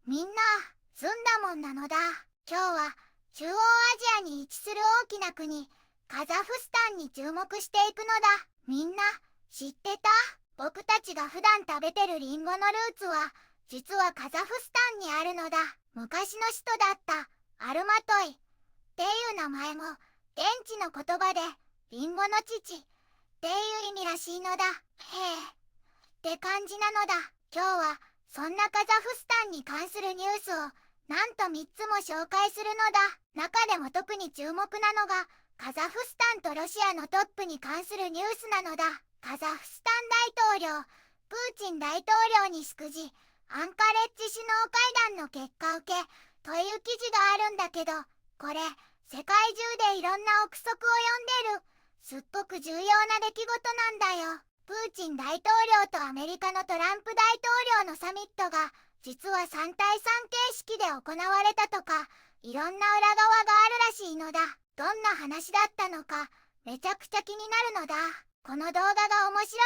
みんな、澄んだもんなのだ。今日は、中央アジアに位置する大きな国、カザフスタンに注目していくのだ。みんな、知ってた？僕たちが普段食べてるリンゴのルーツは、実はカザフスタンにあるのだ。昔の首都だったアルマトイっていう名前も、現地の言葉で、リンゴの父っていう意味らしいのだ。へえ、って感じなのだ。今日は、そんなカザフスタンに関するニュースをなんと3つも紹介するのだ。中でも特に注目なのがカザフスタンとロシアのトップに関するニュースなのだ。カザフスタン大統領プーチン大統領に祝辞アンカレッジ首脳会談の結果受けという記事があるんだけど、これ世界中でいろんな憶測を呼んでるすっごく重要な出来事なんだよ。プーチン大統領とアメリカのトランプ大統領のサミットが実は3対3形式で行われたとか、いろんな裏側があるらしいのだ。どんな話だったのかめちゃくちゃ気になるのだ。この動画が面白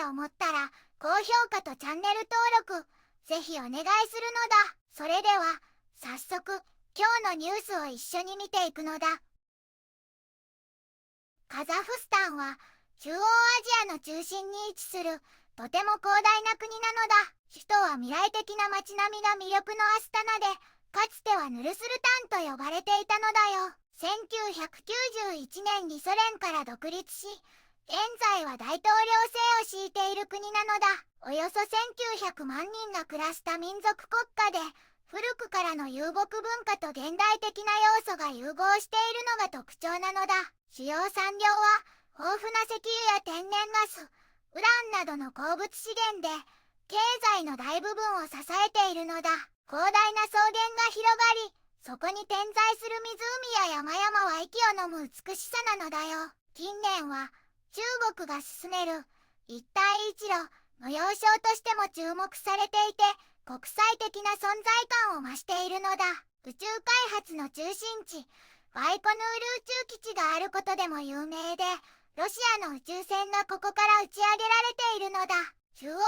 いなって思ったら高評価とチャンネル登録ぜひお願いするのだ。それでは早速今日のニュースを一緒に見ていくのだ。カザフスタンは中央アジアの中心に位置するとても広大な国なのだ。首都は未来的な街並みが魅力のアスタナで、かつてはヌルスルタンと呼ばれていたのだよ。1991年にソ連から独立し、現在は大統領制を敷いている国なのだ。およそ1900万人が暮らした民族国家で、古くからの遊牧文化と現代的な要素が融合しているのが特徴なのだ。主要産業は、豊富な石油や天然ガス、ウランなどの鉱物資源で、経済の大部分を支えているのだ。広大な草原が広がり、そこに点在する湖や山々は息を飲む美しさなのだよ。近年は中国が進める一帯一路の要衝としても注目されていて、国際的な存在感を増しているのだ。宇宙開発の中心地、バイコヌール宇宙基地があることでも有名で、ロシアの宇宙船がここから打ち上げられているのだ。中央アジ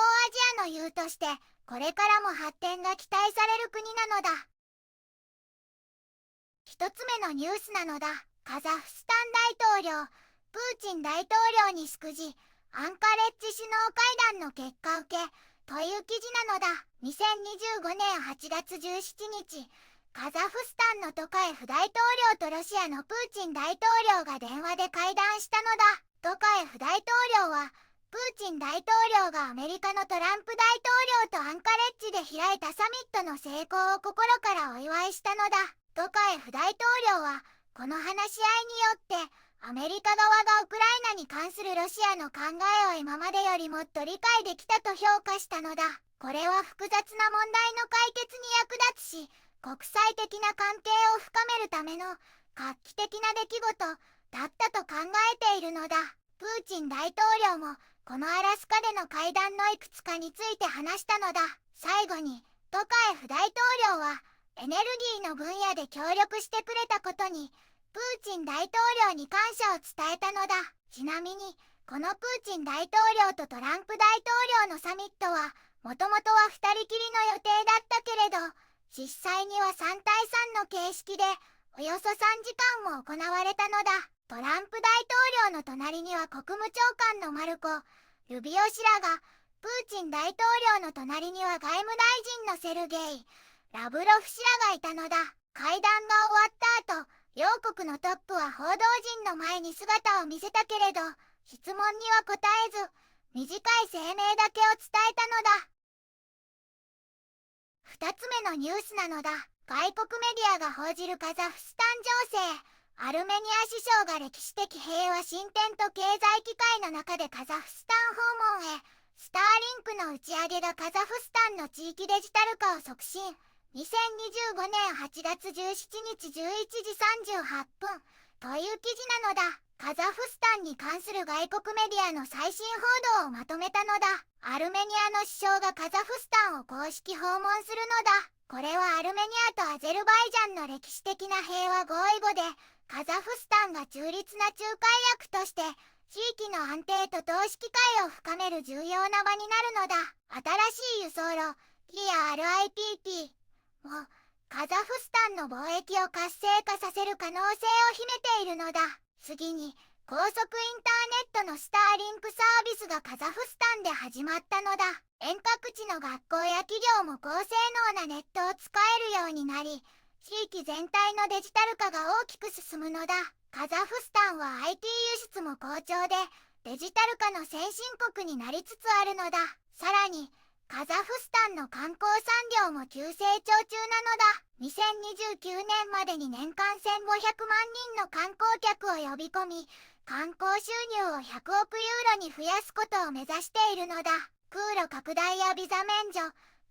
アの雄として、これからも発展が期待される国なのだ。一つ目のニュースなのだ。カザフスタン大統領、プーチン大統領に祝辞、アンカレッジ首脳会談の結果受け、という記事なのだ。2025年8月17日、カザフスタンのトカエフ大統領とロシアのプーチン大統領が電話で会談したのだ。トカエフ大統領は、プーチン大統領がアメリカのトランプ大統領とアンカレッジで開いたサミットの成功を心からお祝いしたのだ。トカエフ大統領は、この話し合いによって、アメリカ側がウクライナに関するロシアの考えを今までよりもっと理解できたと評価したのだ。これは複雑な問題の解決に役立つし、国際的な関係を深めるための画期的な出来事だったと考えているのだ。プーチン大統領もこのアラスカでの会談のいくつかについて話したのだ。最後にトカエフ大統領はエネルギーの分野で協力してくれたことにプーチン大統領に感謝を伝えたのだ。ちなみにこのプーチン大統領とトランプ大統領のサミットはもともとは2人きりの予定だったけれど、実際には3対3の形式でおよそ3時間も行われたのだ。トランプ大統領の隣には国務長官のマルコ・ルビオ氏らが、プーチン大統領の隣には外務大臣のセルゲイ・ラブロフ氏らがいたのだ。会談が終わった後、両国のトップは報道陣の前に姿を見せたけれど、質問には答えず、短い声明だけを伝えたのだ。二つ目のニュースなのだ。外国メディアが報じるカザフスタン情勢。アルメニア首相が歴史的平和進展と経済機会の中でカザフスタン訪問へ、スターリンクの打ち上げがカザフスタンの地域デジタル化を促進。2025年8月17日11時38分という記事なのだ。カザフスタンに関する外国メディアの最新報道をまとめたのだ。アルメニアの首相がカザフスタンを公式訪問するのだ。これはアルメニアとアゼルバイジャンの歴史的な平和合意後で、カザフスタンが中立な仲介役として地域の安定と投資機会を深める重要な場になるのだ。新しい輸送路 TRIPP の貿易を活性化させる可能性を秘めているのだ。次に、高速インターネットのスターリンクサービスがカザフスタンで始まったのだ。遠隔地の学校や企業も高性能なネットを使えるようになり、地域全体のデジタル化が大きく進むのだ。カザフスタンは IT 輸出も好調で、デジタル化の先進国になりつつあるのだ。さらに、カザフスタンの観光産業も急成長中なのだ。2029年までに年間1500万人の観光客を呼び込み、観光収入を100億ユーロに増やすことを目指しているのだ。空路拡大やビザ免除、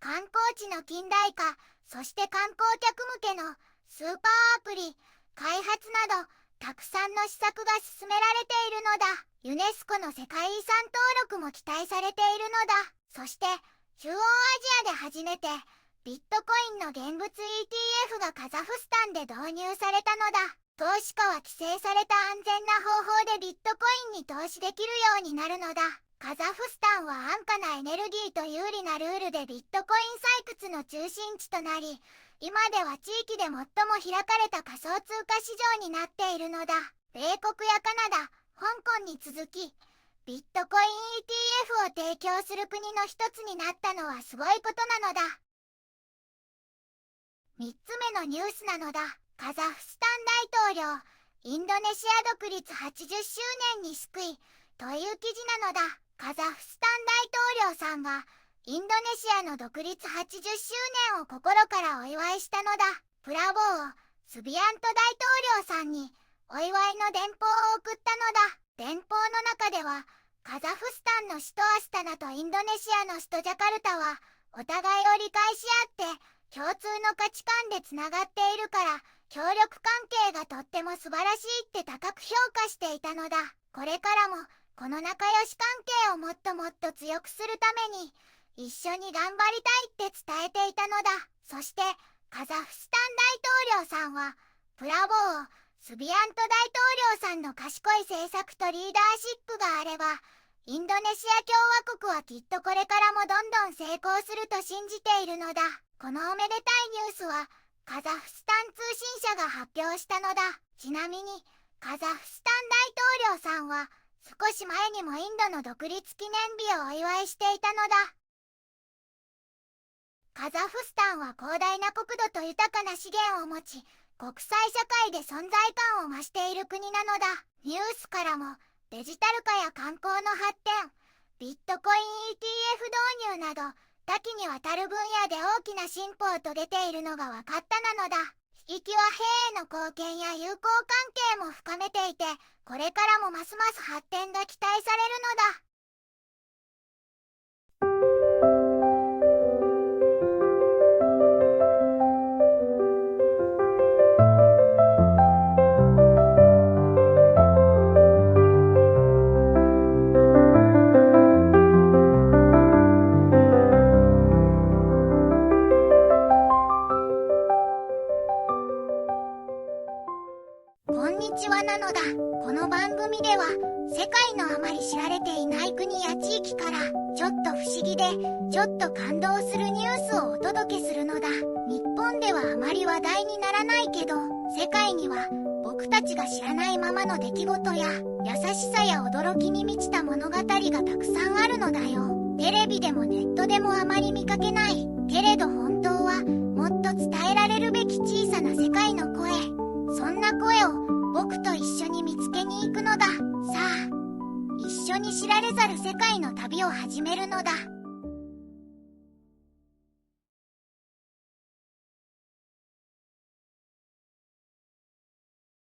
観光地の近代化、そして観光客向けのスーパーアプリ、開発など、たくさんの施策が進められているのだ。ユネスコの世界遺産登録も期待されているのだ。そして、中央アジアで初めて、ビットコインの現物 ETF がカザフスタンで導入されたのだ。投資家は規制された安全な方法でビットコインに投資できるようになるのだ。カザフスタンは安価なエネルギーと有利なルールでビットコイン採掘の中心地となり、今では地域で最も開かれた仮想通貨市場になっているのだ。米国やカナダ、香港に続き、ビットコイン ETF を提供する国の一つになったのはすごいことなのだ。3つ目のニュースなのだ。カザフスタン大統領、インドネシア独立80周年に祝意という記事なのだ。カザフスタン大統領さんがインドネシアの独立80周年を心からお祝いしたのだ。プラボー、スビアント大統領さんにお祝いの電報を送ったのだ。電報の中では、カザフスタンの首都アスタナとインドネシアの首都ジャカルタはお互いを理解し合って共通の価値観でつながっているから協力関係がとっても素晴らしいって高く評価していたのだ。これからもこの仲良し関係をもっともっと強くするために一緒に頑張りたいって伝えていたのだ。そしてカザフスタン大統領さんはプラボー、スビアント大統領さんの賢い政策とリーダーシップがあればインドネシア共和国はきっとこれからもどんどん成功すると信じているのだ。このおめでたいニュースはカザフスタン通信社が発表したのだ。ちなみにカザフスタン大統領さんは少し前にもインドの独立記念日をお祝いしていたのだ。カザフスタンは広大な国土と豊かな資源を持ち、国際社会で存在感を増している国なのだ。ニュースからもデジタル化や観光の発展、ビットコイン ETF 導入など多岐にわたる分野で大きな進歩を遂げているのが分かったなのだ。引きは兵への貢献や友好関係も深めていて、これからもますます発展が期待されるのだ。こんにちはなのだ。この番組では世界のあまり知られていない国や地域からちょっと不思議でちょっと感動するニュースをお届けするのだ。日本ではあまり話題にならないけど、世界には僕たちが知らないままの出来事や優しさや驚きに満ちた物語がたくさんあるのだよ。テレビでもネットでもあまり見かけないけれど本当はもっと伝えられるべき小さな世界の声、そんな声を僕と一緒に見つけに行くのだ。さあ、一緒に知られざる世界の旅を始めるのだ。